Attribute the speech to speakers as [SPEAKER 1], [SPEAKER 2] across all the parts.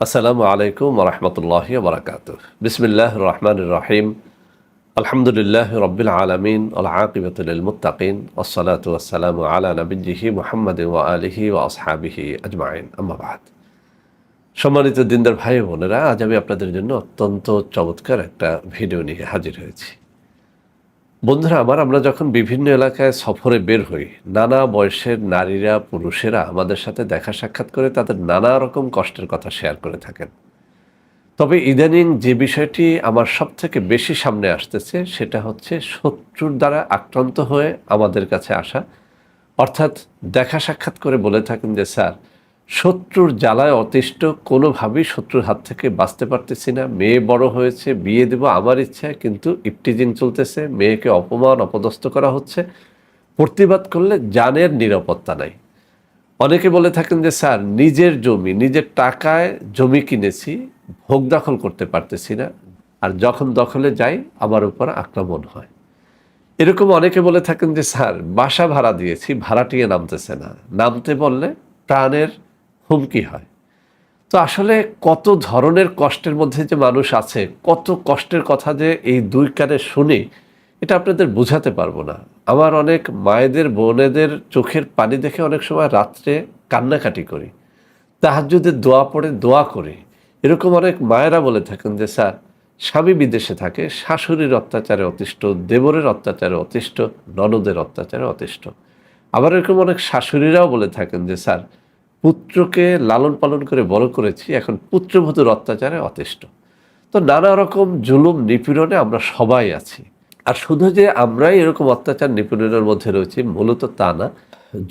[SPEAKER 1] আসসালামু আলাইকুম ওরহমতুল্লাহি ওবরাকাতুহ। বিসমিল্লাহির রহমানির রহিম। আলহামদুলিল্লাহি রাব্বিল আলামিন ওয়াল আকিবাতু লিল মুত্তাকিন ওয়াসসালাতু ওয়াসসালামু আলা নাবিয়্যিহি মুহাম্মাদিন ওয়া আলিহি ওয়া আসহাবিহি আজমাইন। আম্মা বাদ। সম্মানিত দিনদার ভাই ও বোনেরা, আজ আমি আপনাদের জন্য অত্যন্ত চমৎকার একটা ভিডিও নিয়ে হাজির হয়েছি। বন্ধুরা আমার, আমরা যখন বিভিন্ন এলাকায় সফরে বের হই, নানা বয়সের নারীরা পুরুষেরা আমাদের সাথে দেখা সাক্ষাৎ করে তাদের নানা রকম কষ্টের কথা শেয়ার করে থাকেন। তবে ইদানিং যে বিষয়টি আমার সবথেকে বেশি সামনে আসতেছে সেটা হচ্ছে শত্রুর দ্বারা আক্রান্ত হয়ে আমাদের কাছে আসা। অর্থাৎ দেখা সাক্ষাৎ করে বলে থাকেন যে স্যার, শত্রুর জ্বালায় অতিষ্ঠ, কোনোভাবেই শত্রুর হাত থেকে বাঁচতে পারতেছি না। মেয়ে বড় হয়েছে, বিয়ে দেব আমার ইচ্ছা, কিন্তু ইফটিজিং চলতেছে, মেয়েকে অপমান অপদস্থ করা হচ্ছে, প্রতিবাদ করলে জানের নিরাপত্তা নাই। অনেকে বলে থাকেন যে স্যার, নিজের জমি নিজের টাকায় জমি কিনেছি, ভোগ দখল করতে পারতেছি না, আর যখন দখলে যাই আমার উপর আক্রমণ হয়। এরকম অনেকে বলে থাকেন যে স্যার, বাসা ভাড়া দিয়েছি, ভাড়াটিয়ে নামতেছে না, নামতে বললে প্রাণের হুমকি হয়। তো আসলে কত ধরনের কষ্টের মধ্যে যে মানুষ আছে, কত কষ্টের কথা যে এই দুই কানে শুনি, এটা আপনাদের বোঝাতে পারবো না। আমার অনেক মায়েদের বোনেদের চোখের পানি দেখে অনেক সময় রাত্রে কান্নাকাটি করি, তাহাজ্জুদের দোয়া পড়ে দোয়া করি। এরকম অনেক মায়েরা বলে থাকেন যে স্যার, স্বামী বিদেশে থাকে, শাশুড়ির অত্যাচারে অতিষ্ঠ, দেবরের অত্যাচারে অতিষ্ঠ, ননদের অত্যাচারে অতিষ্ঠ। আবার এরকম অনেক শাশুড়িরাও বলে থাকেন যে স্যার, পুত্রকে লালন পালন করে বড় করেছি, এখন পুত্রবধূর অত্যাচারে অতিষ্ঠ। তো নানা রকম জুলুম নিপীড়নে আমরা সবাই আছি। আর শুধু যে আমরাই এরকম অত্যাচার নিপীড়নের মধ্যে রয়েছি মূলত তা না।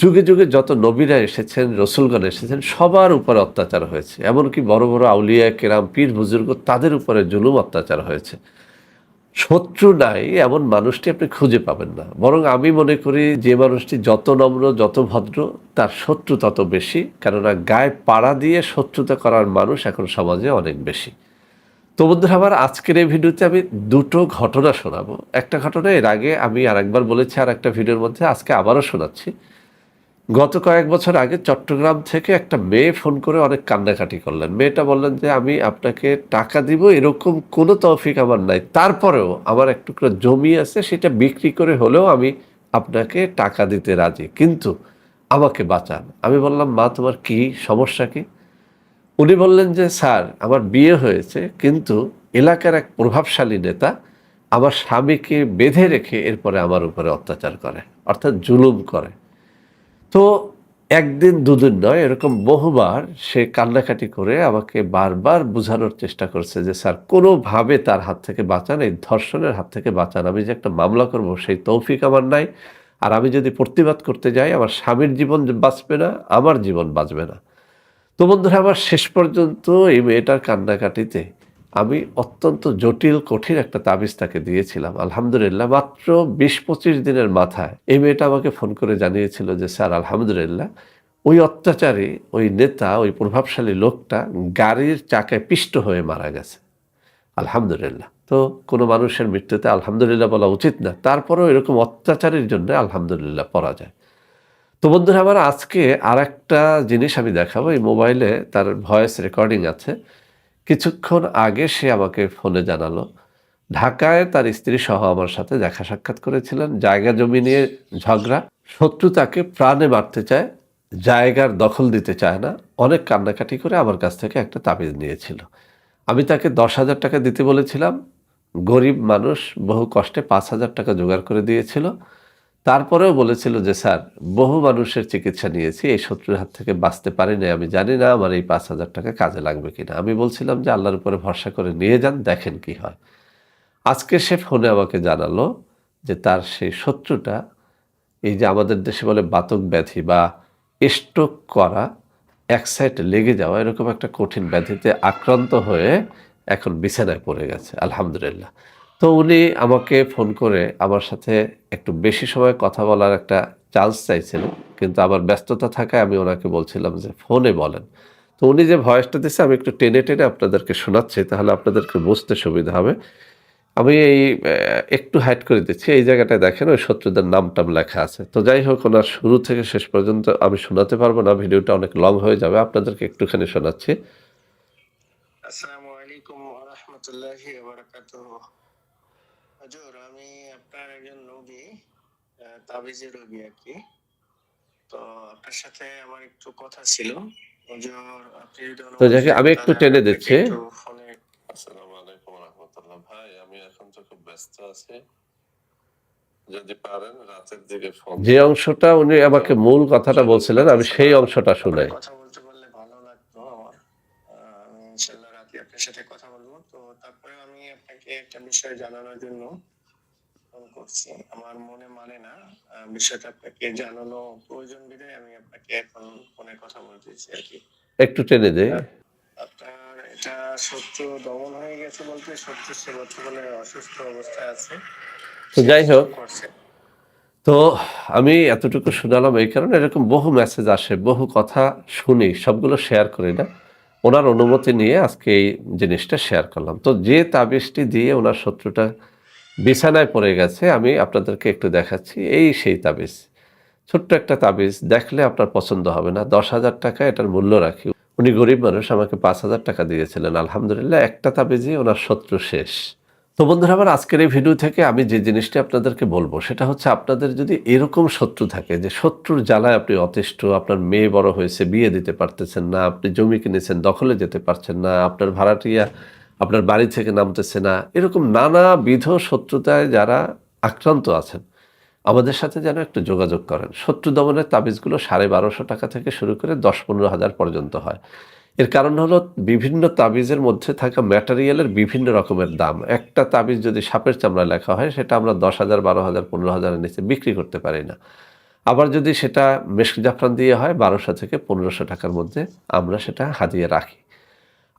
[SPEAKER 1] যুগে যুগে যত নবীরা এসেছেন, রসুলগণ এসেছেন, সবার উপরে অত্যাচার হয়েছে। এমনকি বড় বড় আউলিয়া কেরাম, পীর বুজুর্গ, তাদের উপরে জুলুম অত্যাচার হয়েছে। শত্রু নাই এমন মানুষটি আপনি খুঁজে পাবেন না। বরং আমি মনে করি যে মানুষটি যত নম্র, যত ভদ্র, তার শত্রু তত বেশি। কেননা গায়ে পাড়া দিয়ে শত্রুতা করার মানুষ এখন সমাজে অনেক বেশি। তো বন্ধুরা আমার, আজকের এই ভিডিওতে আমি দুটো ঘটনা শোনাবো। একটা ঘটনা এর আগে আমি আরেকবার বলেছি আর একটা ভিডিওর মধ্যে, আজকে আবারও শোনাচ্ছি। গত কয়েক বছর আগে চট্টগ্রাম থেকে একটা মেয়ে ফোন করে অনেক কান্নাকাটি করলেন। মেয়েটা বললেন যে আমি আপনাকে টাকা দিব এরকম কোনো তৌফিক আমার নাই, তারপরেও আমার এক টুকরো জমি আছে, সেটা বিক্রি করে হলেও আমি আপনাকে টাকা দিতে রাজি, কিন্তু আমাকে বাঁচান। আমি বললাম, মা তোমার কি সমস্যা কি? উনি বললেন যে স্যার, আমার বিয়ে হয়েছে, কিন্তু এলাকার এক প্রভাবশালী নেতা আমার স্বামীকে বেঁধে রেখে এরপরে আমার উপরে অত্যাচার করে, অর্থাৎ জুলুম করে। তো একদিন দুদিন নয়, এরকম বহুবার সে কান্নাকাটি করে আমাকে বারবার বোঝানোর চেষ্টা করছে যে স্যার, কোনোভাবে তার হাত থেকে বাঁচান, এই ধর্ষণের হাত থেকে বাঁচান। আমি যে একটা মামলা করব সেই তৌফিক আমার নাই, আর আমি যদি প্রতিবাদ করতে যাই আমার স্বামীর জীবন বাঁচবে না, আমার জীবন বাঁচবে না। তো বন্ধুরা আমার, শেষ পর্যন্ত এই মেয়েটার কান্নাকাটিতে আমি অত্যন্ত জটিল কঠিন একটা তাবিজ তাকে দিয়েছিলাম। আলহামদুলিল্লাহ মাত্র ২০-২৫ দিনের মাথায় এই মেয়েটা আমাকে ফোন করে জানিয়েছিল যে স্যার আলহামদুলিল্লাহ, ওই অত্যাচারী, ওই নেতা, ওই প্রভাবশালী লোকটা গাড়ির চাকায় পিষ্ট হয়ে মারা গেছে। আলহামদুলিল্লাহ। তো কোনো মানুষের মৃত্যুতে আলহামদুলিল্লাহ বলা উচিত না, তারপরেও এরকম অত্যাচারের জন্য আলহামদুলিল্লাহ পড়া যায়। তো বন্ধুরা আমার, আজকে আরেকটা জিনিস আমি দেখাবো। এই মোবাইলে তার ভয়েস রেকর্ডিং আছে। কিছুক্ষণ আগে সে আমাকে ফোনে জানালো, ঢাকায় তার স্ত্রী সহ আমার সাথে দেখা সাক্ষাৎ করেছিলেন। জায়গা জমি নিয়ে ঝগড়া, শত্রু তাকে প্রাণে মারতে চায়, জায়গার দখল দিতে চায় না। অনেক কান্নাকাটি করে আমার কাছ থেকে একটা তাবিজ নিয়েছিল। আমি তাকে ১০,০০০ টাকা দিতে বলেছিলাম। গরিব মানুষ, বহু কষ্টে ৫,০০০ টাকা জোগাড় করে দিয়েছিল। তারপরেও বলেছিল যে স্যার, বহু মানুষের চিকিৎসা নিয়েছি, এই শত্রুর হাত থেকে বাঁচতে পারিনি, আমি জানি না আমার এই ৫,০০০ টাকা কাজে লাগবে কিনা। আমি বলছিলাম যে আল্লাহর উপরে ভরসা করে নিয়ে যান, দেখেন কি হয়। আজকে সে ফোনে আমাকে জানালো যে তার সেই শত্রুটা, এই যে আমাদের দেশে বলে বাতক ব্যাধি বা স্ট্রোক করা, এক সাইড লেগে যাওয়া, এরকম একটা কঠিন ব্যাধিতে আক্রান্ত হয়ে এখন বিছানায় পড়ে গেছে আলহামদুলিল্লাহ। তো উনি আমাকে ফোন করে আমার সাথে একটু বেশি সময় কথা বলার একটা চান্স চাইছিলেন, কিন্তু আমার ব্যস্ততা থাকায় আমি ওনাকে বলছিলাম যে ফোনে বলেন। তো উনি যে ভয়েসটা দিচ্ছে আমি একটু টেনে টেনে আপনাদেরকে শোনাচ্ছি, তাহলে আপনাদেরকে বুঝতে সুবিধা হবে। আমি এই একটু হাইড করে দিচ্ছি। এই জায়গাটায় দেখেন ওই শত্রুদের নাম-টাম লেখা আছে। তো যাই হোক, ওনার শুরু থেকে শেষ পর্যন্ত আমি শোনাতে পারবো না, ভিডিওটা অনেক লং হয়ে যাবে। আপনাদেরকে একটুখানি শোনাচ্ছি।
[SPEAKER 2] আসসালামু আলাইকুম ওয়া রাহমাতুল্লাহি ওয়া বারাকাতুহু। হুজুর, আমি আপনার একজন রোগী, তাবিজের রোগী আরকি। তো আপনার সাথে আমার একটু কথা ছিল। হুজুর, আপনি যদি
[SPEAKER 1] তো
[SPEAKER 2] অনুমতি
[SPEAKER 1] যাকে
[SPEAKER 2] দেন
[SPEAKER 1] আমি একটু
[SPEAKER 2] তাহলে আমি
[SPEAKER 1] টেনে
[SPEAKER 2] আপনাকে
[SPEAKER 1] দিচ্ছি।
[SPEAKER 2] একটু ফোনে।
[SPEAKER 3] আসসালামু আলাইকুম রহমতুল্লাহ। ভাই, আমি এখন তো খুব ব্যস্ত আছি। যদি পারেন রাতের দিকে ফোন
[SPEAKER 1] যে
[SPEAKER 3] দিন।
[SPEAKER 1] অংশটা উনি
[SPEAKER 3] তো
[SPEAKER 1] আমাকে মূল কথাটা
[SPEAKER 3] শরীর
[SPEAKER 1] বলছিলেন, আমি
[SPEAKER 3] করতেছে
[SPEAKER 1] সেই
[SPEAKER 3] না।
[SPEAKER 1] অংশটা
[SPEAKER 2] আপনি
[SPEAKER 1] শুনাই।
[SPEAKER 2] কথা বলতে পারলে ভালো লাগতো আমার। আমি ইনশাআল্লাহ রাতে আপনার সাথে কথা বলবো। তো তারপরে আমি আপনাকে একটা বিষয় জানানোর জন্য ফোন করছি। আমার মনে মানে না, বিষয়টা আপনাকে জানানো প্রয়োজন বিধায় আমি আপনাকে এখন ফোনে কথা বলতেছি আরকি।
[SPEAKER 1] একটু টেনে দেই।
[SPEAKER 2] আপনার এটা শত্রু দমন হয়ে গেছে বলতে শত্রু সে বর্তমানে অসুস্থ অবস্থায় আছে।
[SPEAKER 1] তো
[SPEAKER 2] সে
[SPEAKER 1] যাই হোক,
[SPEAKER 2] ফোন করছে।
[SPEAKER 1] তো আমি এতটুকু শোনালাম এই কারণে, এরকম বহু মেসেজ আসে, বহু কথা শুনি, সবগুলো শেয়ার করি না। ওনার অনুমতি নিয়ে আজকে এই জিনিসটা শেয়ার করলাম। তো যে তাবিজটি দিয়ে ওনার শত্রুটা বিছানায় পড়ে গেছে, আমি আপনাদেরকে একটু দেখাচ্ছি। এই সেই তাবিজ, ছোট্ট একটা তাবিজ, দেখলে আপনার পছন্দ হবে না। 10,000 টাকা এটার মূল্য রাখি। উনি গরিব মানুষ, আমাকে 5,000 টাকা দিয়েছিলেন। আলহামদুলিল্লাহ, একটা তাবিজই ওনার শত্রু শেষ। তো বন্ধুরা আমার, আজকের এই ভিডিও থেকে আমি যে জিনিসটি আপনাদেরকে বলবো সেটা হচ্ছে, আপনাদের যদি এরকম শত্রু থাকে যে শত্রুর জ্বালায় আপনি অতিষ্ঠ, আপনার মেয়ে বড় হয়েছে, বিয়ে দিতে পারতেছেন না, আপনি জমি কিনেছেন, দখলে যেতে পারছেন না, আপনার ভাড়াটিয়া আপনার বাড়ি থেকে নামতেছে না, এরকম নানাবিধ শত্রুতায় যারা আক্রান্ত আছেন, আমাদের সাথে যেন একটু যোগাযোগ করেন। শত্রু দমনের তাবিজগুলো 1250 টাকা থেকে শুরু করে 10-15 হাজার পর্যন্ত হয়। এর কারণ হলো, বিভিন্ন তাবিজের মধ্যে থাকা ম্যাটেরিয়ালের বিভিন্ন রকমের দাম। একটা তাবিজ যদি সাপের চামড়ায় লেখা হয়, সেটা আমরা 10,000, 12,000, 15,000-এর নিচে বিক্রি করতে পারি না। আবার যদি সেটা মেশক জাফরান দিয়ে হয়, 1200 থেকে 1500 টাকার মধ্যে আমরা সেটা হাতিয়ে রাখি।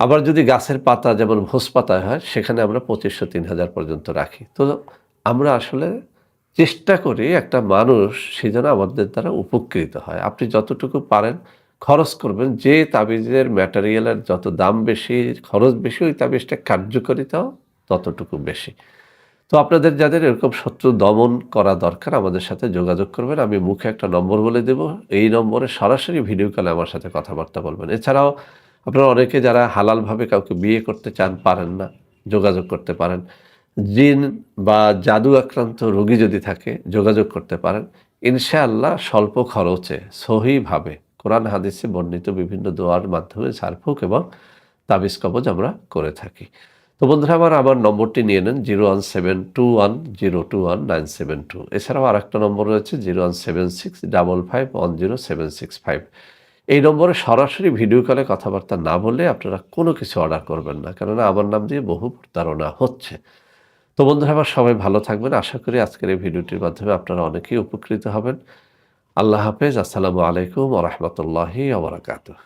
[SPEAKER 1] আবার যদি গাছের পাতা যেমন ভোজ পাতায় হয়, সেখানে আমরা 2500, 3000 পর্যন্ত রাখি। তো আমরা আসলে চেষ্টা করি একটা মানুষ সে যেন আমাদের দ্বারা উপকৃত হয়। আপনি যতটুকু পারেন খরচ করবেন। যে তাবিজের ম্যাটেরিয়ালের যত দাম বেশি, খরচ বেশি, ওই তাবিজটা কার্যকারিতাও ততটুকু বেশি। তো আপনাদের যাদের এরকম শত্রু দমন করা দরকার, আমাদের সাথে যোগাযোগ করবেন। আমি মুখে একটা নম্বর বলে দেব, এই নম্বরে সরাসরি ভিডিও কলে আমার সাথে কথাবার্তা বলবেন। এছাড়াও আপনারা অনেকে যারা হালালভাবে কাউকে বিয়ে করতে চান, পারেন না, যোগাযোগ করতে পারেন। জিন বা জাদু আক্রান্ত রোগী যদি থাকে, যোগাযোগ করতে পারেন। ইনশাআল্লাহ স্বল্প খরচে সহিভাবে কোরআন হাদিসে বর্ণিত বিভিন্ন দোয়ার মাধ্যমে ঝাড়ফুঁক এবং তাবিজ কবজ আমরা করে থাকি। তো বন্ধুরা আমার নম্বরটি নিয়ে নেন, 01721021972। এছাড়াও আর একটা নম্বর রয়েছে 01765510765। এই নম্বরে সরাসরি ভিডিও কলে কথাবার্তা না বলে আপনারা কোনো কিছু অর্ডার করবেন না, কেননা আমার নাম দিয়ে বহু প্রতারণা হচ্ছে। তো বন্ধুরা আমার, সবাই ভালো থাকবেন। আশা করি আজকের এই ভিডিওটির মাধ্যমে আপনারা অনেকেই উপকৃত হবেন। আল্লাহ হাফেজ। আসসালামু আলাইকুম ওয়া রাহমাতুল্লাহি ওয়া বারাকাতুহু।